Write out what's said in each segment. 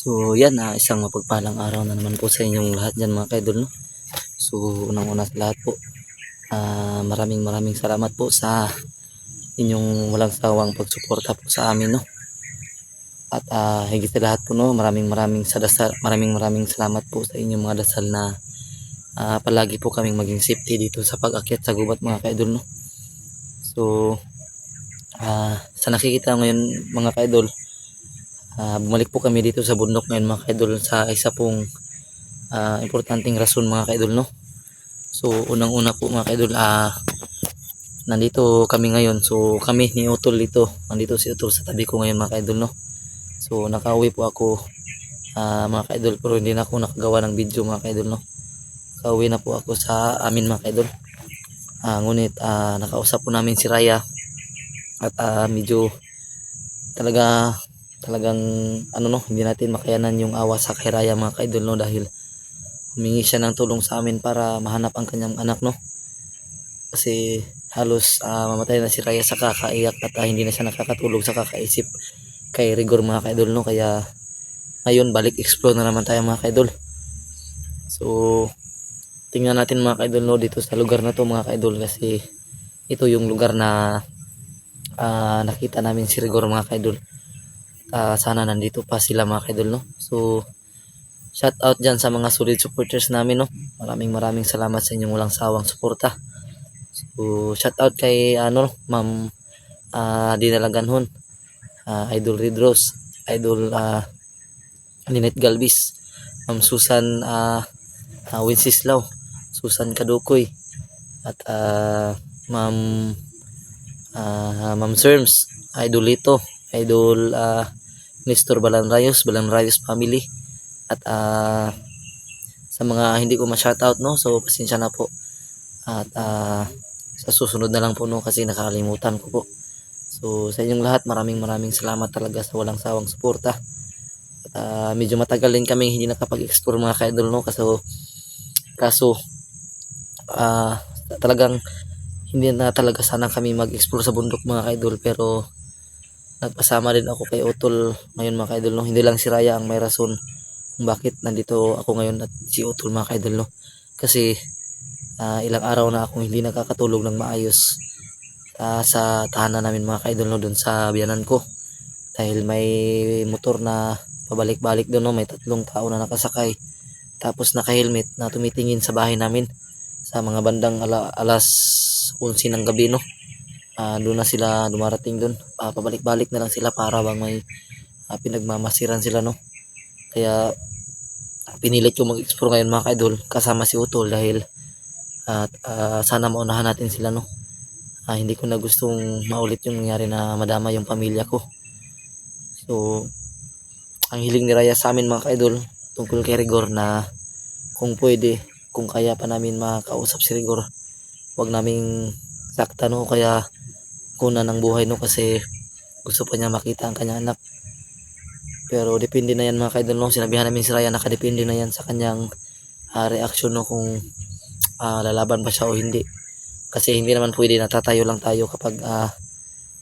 So yan, isang mapagpalang araw na naman po sa inyong lahat dyan mga kaidol, no? So unang-una sa lahat po, maraming salamat po sa inyong walang sawang pagsuporta po sa amin, no? At higit sa lahat po, no, maraming salamat po sa inyong mga dasal na palagi po kaming maging safety dito sa pag-akyat sa gubat mga kaidol, no? So sa nakikita ngayon mga kaidol, bumalik po kami dito sa bundok ngayon mga kaidol sa isa pong importanteng rason mga kaidol, no? So unang-una po mga kaidol, nandito kami ngayon. So kami ni Utol dito, nandito si Utol sa tabi ko ngayon mga kaidol, no? So nakauwi po ako mga kaidol, pero hindi na ako nakagawa ng video mga kaidol, no? Nakauwi na po ako sa amin mga kaidol. Ngunit nakausap po namin si Raya at medyo talagang ano, no, hindi natin makayanan yung awa sa kay Raya mga kaidol, no, dahil humingi siya ng tulong sa amin para mahanap ang kanyang anak, no, kasi halos mamatay na si Raya sa kakaiyak at hindi na siya nakakatulog sa kakaisip kay Rigor mga kaidol, no. Kaya ngayon balik explore na naman tayo mga kaidol. So tingnan natin mga kaidol, no, dito sa lugar na to mga kaidol, kasi ito yung lugar na nakita namin si Rigor mga kaidol. Sana nandito pa sila mga kaidol, no. So shout out dyan sa mga solid supporters namin, no. Maraming salamat sa inyong walang sawang suporta. So shout out kay Ma'am Dinalaganhon, Idol Redros, Idol Ninette Galvis, Ma'am Susan Wenceslao, Susan Kadukoy, at Ma'am Serms, Idol Lito, Idol Nestor Balanrayos family, at sa mga hindi ko ma-shoutout, no, so pasensya na po. At sa susunod na lang po, no, kasi nakalimutan ko po. So sa inyong lahat, maraming salamat talaga sa walang sawang suporta. At medyo matagal din kami hindi nakapag-explore mga kaidol, no, kaso talagang hindi na talaga sana kami mag-explore sa bundok mga kaidol, pero nagpasama din ako kay Utol ngayon mga kaidol, no. Hindi lang si Raya ang may rason kung bakit nandito ako ngayon at si Utol mga kaidol, no, kasi ilang araw na akong hindi nakakatulog ng maayos sa tahanan namin mga kaidol, no, doon sa biyanan ko, dahil may motor na pabalik-balik doon, no. May 3 tao na nakasakay tapos naka-helmet na tumitingin sa bahay namin sa mga bandang alas 11 ng gabi, no. Doon na sila dumarating doon, pabalik-balik na lang sila para bang may pinagmamasiran sila, no. Kaya pinilit ko mag-explore ngayon mga kaidol kasama si Utol, dahil sana maunahan natin sila, no. Hindi ko na gustong maulit yung nangyari na madama yung pamilya ko. So ang hiling ni Raya sa amin mga kaidol tungkol kay Rigor, na kung pwede, kung kaya pa namin makausap si Rigor, wag naming saktan, no, kaya kuna ng buhay, no, kasi gusto pa niya makita ang kanyang anak. Pero depende na yan mga kaidol, no. Sinabihan namin si Raya, nakadepende na yan sa kanyang reaksyon, no, kung lalaban pa siya o hindi, kasi hindi naman pwede natatayo lang tayo kapag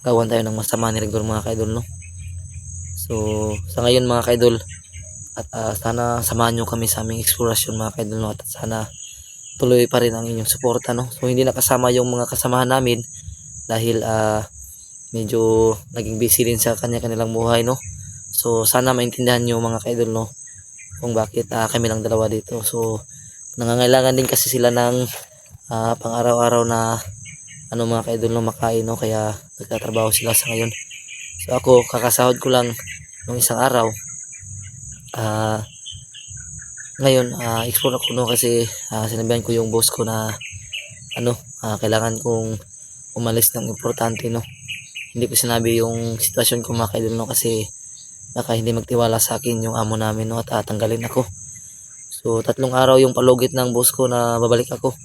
gawan tayo ng masama ni Rigor mga kaidol, no. So sa ngayon mga kaidol, at sana samahan nyo kami sa aming eksplorasyon mga kaidol, no, at sana tuloy pa rin ang inyong suporta, no. So hindi nakasama yung mga kasamahan namin dahil medyo naging busy din sa kanilang buhay, no. So sana maintindihan nyo mga kaidol, no, kung bakit kami lang dalawa dito. So nangangailangan din kasi sila ng pang araw-araw na mga kaidol, no, makain, no, kaya nagtatrabaho sila sa ngayon. So ako, kakasahod ko lang nung isang araw. Ngayon explore ako, no, kasi sinabihan ko yung boss ko na kailangan kong umalis ng importante, no. Hindi ko sinabi yung sitwasyon ko mga kaidol, no, kasi baka hindi magtiwala sa akin yung amo namin, no, at tanggalin ako. So 3 araw yung palugit ng boss ko na babalik ako.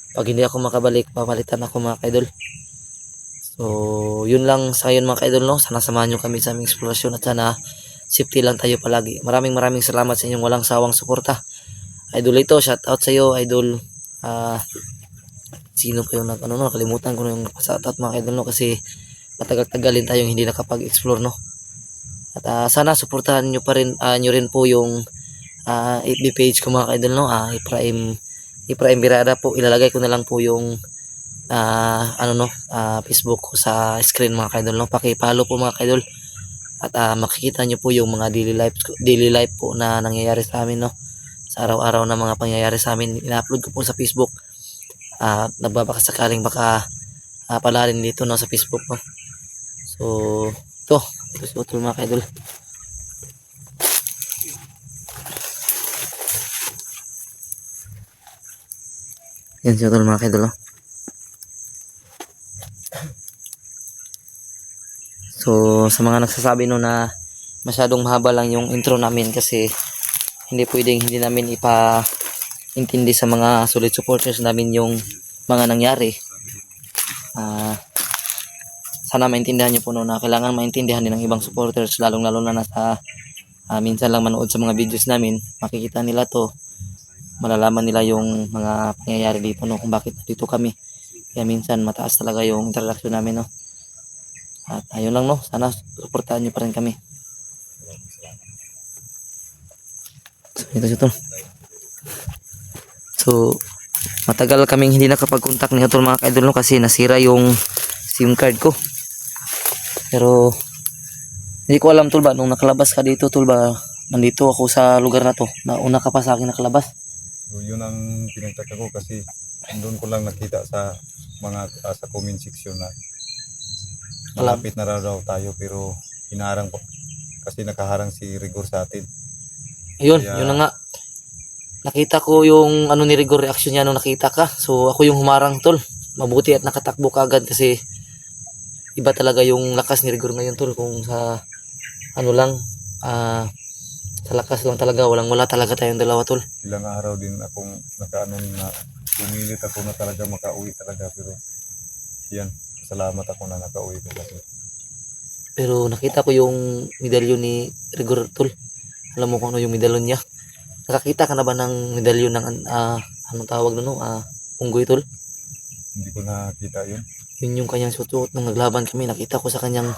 Pag hindi ako makabalik, papalitan ako mga kaidol. So yun lang sa ngayon mga kaidol, no. Sana samahan nyo kami sa aming eksplorasyon at sana safety lang tayo palagi. Maraming salamat sa inyong walang sawang suporta. Idol Ito, shout out sa iyo. Idol sino pa yung nakalimutan ko na yung shout out mga kaidol, no, kasi matagal-tagalin tayong hindi nakapag-explore, no. At sana suportahan nyo pa rin, nyo rin po yung FB page ko mga ka-idol, no? Ipraim Birada po. Ilalagay ko na lang po yung Facebook ko sa screen mga ka-idol, no? Paki-follow po mga ka-idol. At makikita nyo po yung mga daily life po na nangyayari sa amin, no? Sa araw-araw na mga pangyayari sa amin, ina-upload ko po sa Facebook. Nagbabakasakaling baka pala rin dito, no, sa Facebook, no? So ito si Utol mga ka-idol. Yan si Utol mga ka-idol, no? So sa mga nagsasabi no na masyadong mahaba lang yung intro namin, kasi hindi pwedeng hindi namin intindi sa mga solid supporters namin yung mga nangyari. Sana maintindihan nyo po no, na kailangan maintindihan din ng ibang supporters, lalong lalo na nasa minsan lang manood sa mga videos namin. Makikita nila to, malalaman nila yung mga pangyayari dito, no, kung bakit dito kami. Kaya minsan mataas talaga yung interaction namin, no. At ayun lang, no, sana suportahan nyo pa rin kami. So matagal kaming hindi nakapag-contact ni Utol mga ka-idol, no, kasi nasira yung SIM card ko. Pero hindi ko alam, Tol, ba nung nakalabas ka dito, Tol, ba nandito ako sa lugar na to, nauna ka pa sa akin nakalabas. So, yun ang pinagtaka ko, kasi doon ko lang nakita sa mga sa comment section na malapit na raw tayo, pero hinaharang po kasi nakaharang si Rigor sa atin. Ayun, yun na nga. Nakita ko yung ni Rigor, reaction niya nung nakita ka. So ako yung humarang, Tol. Mabuti at nakatakbo ka agad, kasi iba talaga yung lakas ni Rigor ngayon, Tol. Kung sa sa lakas lang talaga, wala talaga tayong dalawa, Tol. Ilang araw din akong na pumilit ako na talaga makauwi talaga, pero yan, salamat ako na nakauwi ko kasi. Pero nakita ko yung medalyon ni Rigor, Tol. Alam mo kung ano yung medalyon niya? Nakakita ka na ba ng medalyon ng anong tawag no? Unggoy, Tol? Hindi ko nakita yun. Yun yung kanyang suot nung naglaban kami. Nakita ko sa kanyang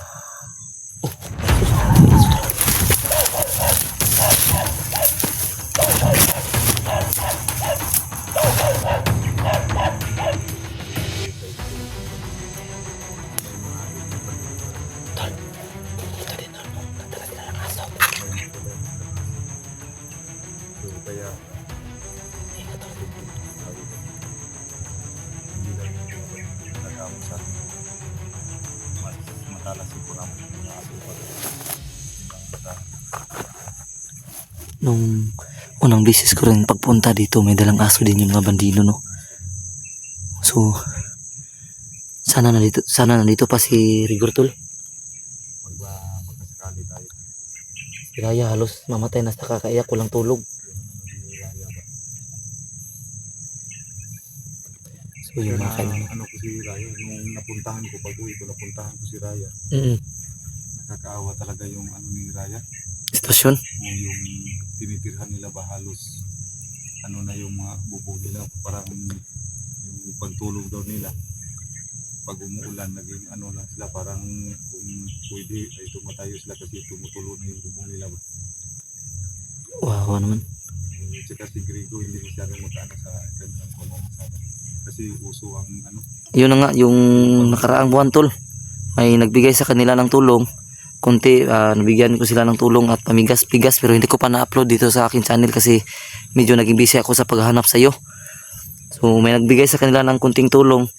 Kaya hindi lang nagamit sa atin. Mas matalas yung kurang mga aso pa rin. nung unang beses ko rin pagpunta dito, may dalang aso din yung mga bandino, no? So sana nandito pa si Rigor, Tol. Magkasakali tayo. Si Raya halos mamatay na sa kakaiyak, walang tulog. So yung mga kailan, ano ko si Raya, nung napuntahan ko, pag-uwi ko napuntahan ko si Raya. Nakakaawa talaga yung ni Raya. Sitwasyon. Yung tinitirhan nila ba halos na yung mga bubong nila, parang yung pagtulog daw nila. Pag umuulan, naging lang sila, parang kung pwede ay tumatayo sila kasi tumutulo na yung bubong nila ba. Wow naman. Tsaka si Grigo hindi masyadong magkano sa kanyang pamamasada. Kasi uso ang Yun na nga, yung nakaraang buwan, Tol, may nagbigay sa kanila ng tulong konti. Nabigyan ko sila ng tulong at pamigas-pigas, pero hindi ko pa na-upload dito sa akin channel kasi medyo naging busy ako sa paghahanap sa iyo. So may nagbigay sa kanila ng kunting tulong,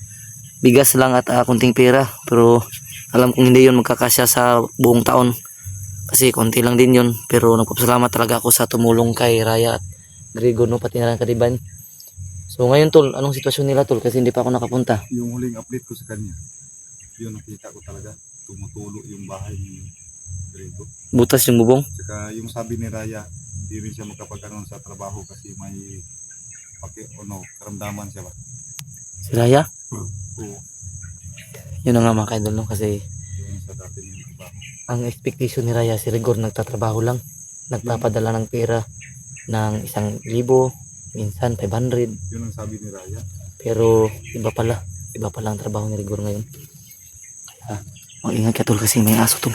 bigas lang at kunting pera, pero alam kong hindi yun magkakasya sa buong taon kasi konti lang din yun. Pero nagpapasalamat talaga ako sa tumulong kay Raya at Grego, no, pati na lang Kadiban. So ngayon, Tol, anong sitwasyon nila, Tol, kasi hindi pa ako nakapunta? Yung huling update ko sa kanya, yun nakita ko talaga tumutulo yung bahay ni Grego. Butas yung bubong. Saka yung sabi ni Raya, hindi rin siya magkapagkaroon sa trabaho kasi may karamdaman siya ba? Si Raya? Oo. Yun na nga mga kaidol, no, kasi Yung sa dati niya trabaho. ang expectation ni Raya, si Rigor nagtatrabaho lang, nagpapadala ng pera ng 1,000, minsan 500. Yun ang sabi ni Raya. Pero iba pala ang trabaho ni Rigor ngayon. Kaya mag-ingat ka, Tol, kasi may aso, Tol.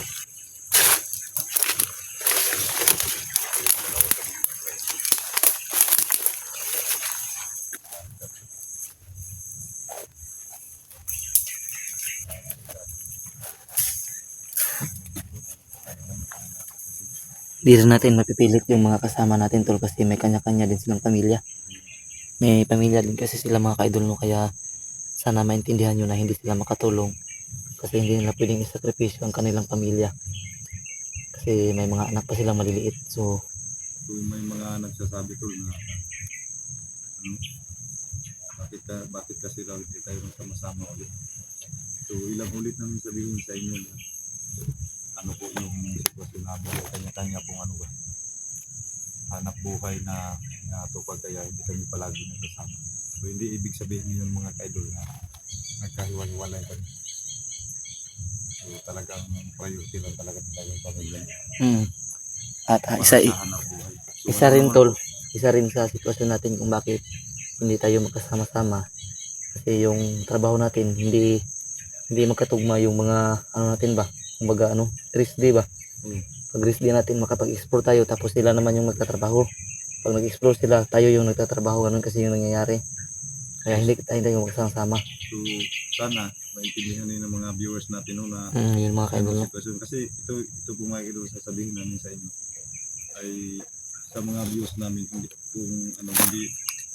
di rin natin mapipilit yung mga kasama natin tol kasi may kanya-kanya din silang pamilya. May pamilya din kasi sila mga ka-idol no, kaya sana maintindihan nyo na hindi sila makatulong kasi hindi nila pwedeng isakripisyo ang kanilang pamilya kasi may mga anak pa silang maliliit. So So may mga nagsasabi tol na ano, bakit kasi raw hindi tayo sama-sama ulit. So ilang ulit namin sabihin sa inyo na ano po yung sitwasyon namin, kanya-kanya pong ano ba, hanap buhay na natupag kaya hindi kami palagi nagkasama. So hindi ibig sabihin yun mga ka-idol na nagkahiwa-hiwalay kami. So talagang priority lang talaga nila yung pamilya. at Para isa sa hanap buhay. So, isa ano rin naman tol, isa rin sa sitwasyon natin kung bakit hindi tayo magkasama-sama kasi yung trabaho natin hindi magkatugma yung mga ano natin ba, kumbaga ano, rest day ba. Pag rest day natin makapag-explore tayo tapos sila naman yung magtatrabaho. Pag nag-explore sila, tayo yung nagtatrabaho, ganun kasi yung nangyayari. Kaya hindi tayo magkasama. So sana maintindihan din ng mga viewers natin no, na Yun mga ka-idol ano no. sitwasyon. Kasi ito po mga idol sasabihin namin sa inyo ay sa mga views namin hindi kung ano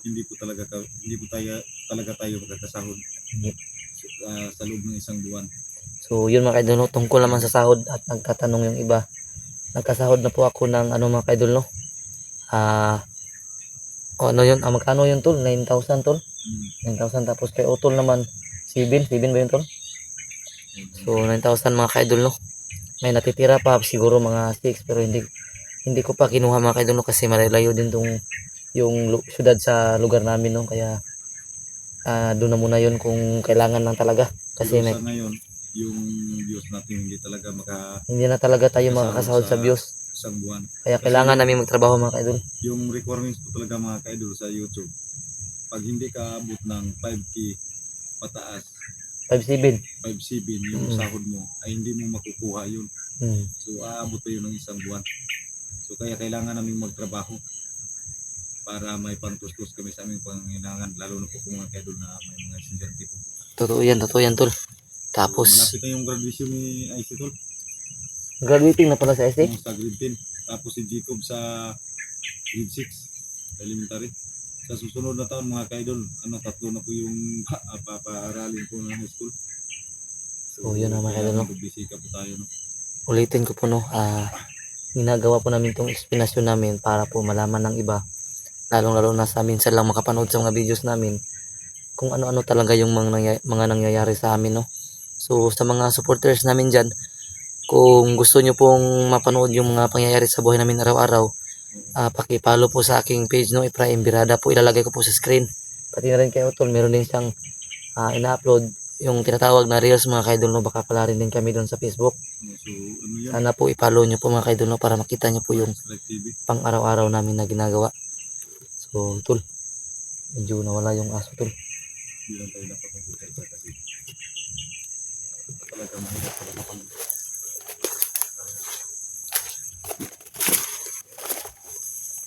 hindi po tayo magkakasahod sa loob ng isang buwan. So yun mga ka-idol no, tungkol naman sa sahod at nagtatanong yung iba. Nagkasahod na po ako ng ano mga ka-idol no. Ano yun? Magkano yun tol? 9,000 tol? 9,000 tapos kay Utol naman 7 ba yun tol? So 9,000 mga ka-idol no. May natitira pa siguro mga 6 pero hindi ko pa kinuha mga ka-idol no kasi malayo din tong yung syudad sa lugar namin no, kaya doon na muna yun kung kailangan lang talaga kasi Pero sa ngayon yung views natin hindi na talaga tayo makakasahod makakasahod sa views isang buwan. kaya Kasi kailangan namin magtrabaho mga ka-idol. Yung requirements po talaga mga ka-idol sa YouTube, pag hindi ka abot ng 5K pataas, 5,700. 5,700 yung sahod mo ay hindi mo makukuha yun. So aabot pa yun ng isang buwan. So kaya kailangan namin magtrabaho para may pangtustos kami sa aming pangangailangan, lalo na po kung mga ka-idol na may mga estudyante po. Totoo yan tol. Tapos Malapit na yung graduation ni IC tol. graduating na pala sa SC. Yung sa grade 10. Tapos si Jacob sa grade 6 elementary. Sa susunod na taon mga ka-idol, tatlo na po yung papaaralin po ng high school. So yun na mga ka-idol no. Magbisika po tayo no. Ulitin ko po no, ginagawa po namin tong explanation namin para po malaman ng iba, lalong-lalo na sa minsan lang makapanood sa mga videos namin kung ano-ano talaga yung mga nangyayari sa amin no. So sa mga supporters namin dyan, kung gusto nyo pong mapanood yung mga pangyayari sa buhay namin araw-araw, paki-follow po sa aking page no, Efraim Birada po, ilalagay ko po sa screen. Pati na rin kay Utol, meron din siyang ina-upload yung tinatawag na reels mga ka-idol no, baka pala rin din kami doon sa Facebook. So ano yan? Sana po i-follow nyo po mga ka-idol no, para makita nyo po yung Strike TV. pang araw-araw namin na ginagawa. So Tol, medyo nawala yung aso Tol. Hindi lang tayo dapat magkita kasi talaga mahirap talaga pag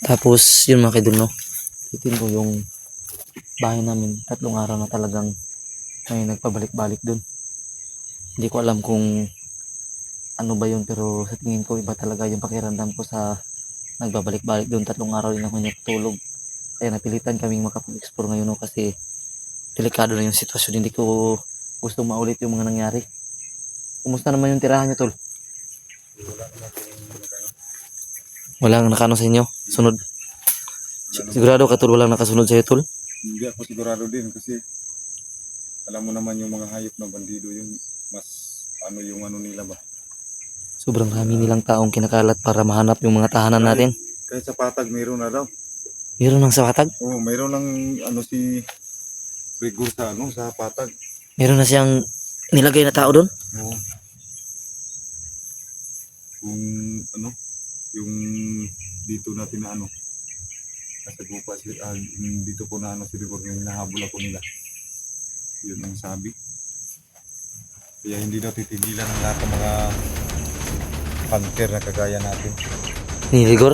Tapos yun mga ka-idol no, titin ko yung bahay namin, 3 araw na talagang may nagpabalik-balik dun. Hindi ko alam kung ano ba yun pero sa tingin ko iba talaga yung pakiramdam ko sa nagbabalik-balik dun. 3 araw din ako natulog kaya napilitan kaming makapag-explore ngayon no, kasi delikado na yung sitwasyon, hindi ko gusto maulit yung mga nangyari. Kumusta naman yung tirahan nyo Tol? Walang nakano sa inyo? Sunod? Sigurado ka Tol, walang nakasunod sa'yo Tol? hindi ako sigurado din kasi alam mo naman yung mga hayop na bandido yung mas yung nila ba. Sobrang dami nilang taong kinakalat para mahanap yung mga tahanan natin. Kahit sa patag mayroon na daw. Meron ng sa patag? Oo, mayroon ng si Rigor sa patag. Meron na siyang nilagay na tao doon? Oo. Kung yung dito natin na nasa gupa dito po na si Rigor na hinahabol ako nila. Yun ang sabi. Kaya hindi na titigilan ng lahat ng mga hunter na kagaya natin. Ni Rigor?